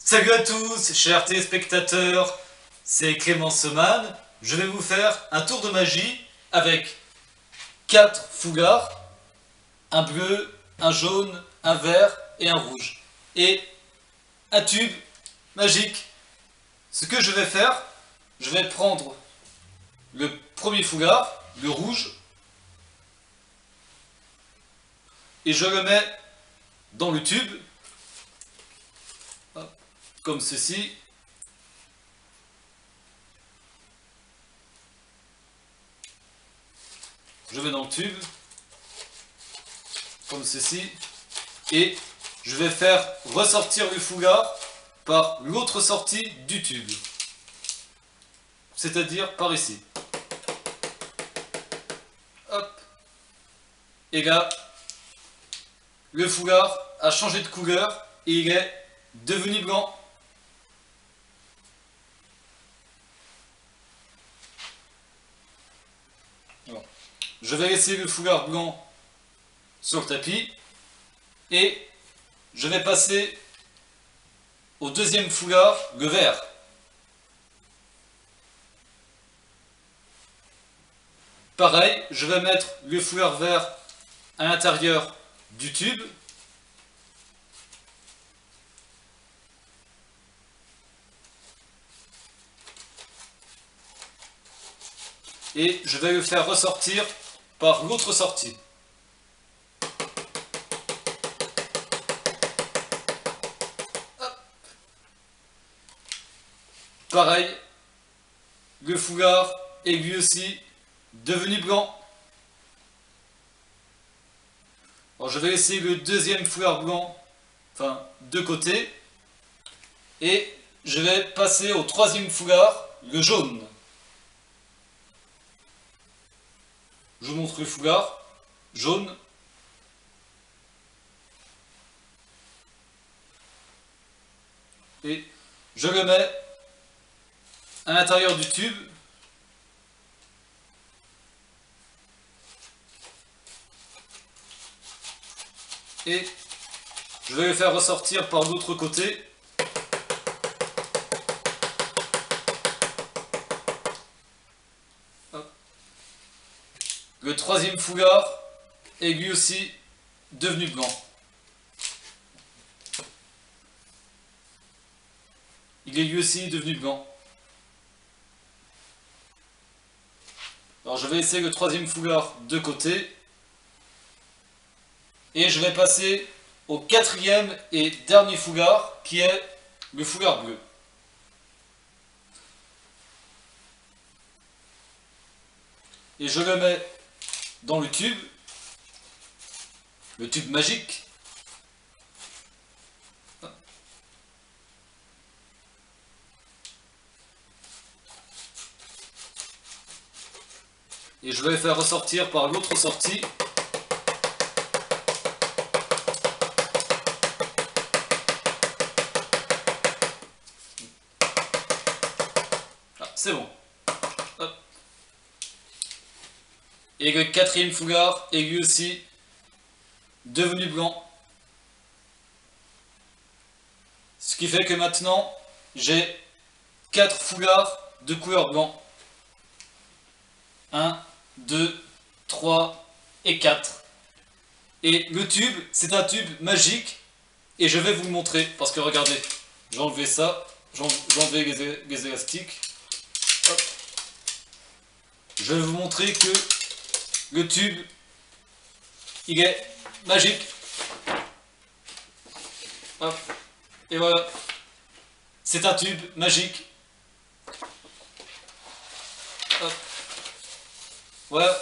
Salut à tous, chers téléspectateurs, c'est Clément Seman. Je vais vous faire un tour de magie avec 4 foulards, un bleu, un jaune, un vert et un rouge. Et un tube magique. Ce que je vais faire, je vais prendre le premier foulard, le rouge, et je le mets dans le tube, comme ceci. Je mets dans le tube, comme ceci, et je vais faire ressortir le foulard par l'autre sortie du tube, c'est-à-dire par ici. Hop. Et là, le foulard a changé de couleur et il est devenu blanc. Bon. Je vais laisser le foulard blanc sur le tapis et je vais passer au deuxième foulard, le vert. Pareil, je vais mettre le foulard vert à l'intérieur du tube. Et je vais le faire ressortir par l'autre sortie. Hop. Pareil, le foulard est lui aussi devenu blanc. Alors je vais laisser le deuxième foulard blanc, enfin de côté, et je vais passer au troisième foulard, le jaune. Je vous montre le foulard jaune. Et je le mets à l'intérieur du tube. Et je vais le faire ressortir par l'autre côté. Hop. Le troisième foulard est lui aussi devenu blanc. Il est lui aussi devenu blanc. Alors je vais laisser le troisième foulard de côté. Et je vais passer au quatrième et dernier foulard qui est le foulard bleu. Et je le mets dans le tube magique. Et je vais le faire ressortir par l'autre sortie. Ah, c'est bon. Hop. Et le quatrième foulard est lui aussi devenu blanc. Ce qui fait que maintenant, j'ai 4 foulards de couleur blanc. 1, 2, 3 et 4. Et le tube, c'est un tube magique. Et je vais vous le montrer. Parce que regardez, j'ai enlevé ça. J'ai enlevé les élastiques. Hop. Je vais vous montrer que le tube, il est magique. Hop. Et voilà. C'est un tube magique. Hop. Voilà.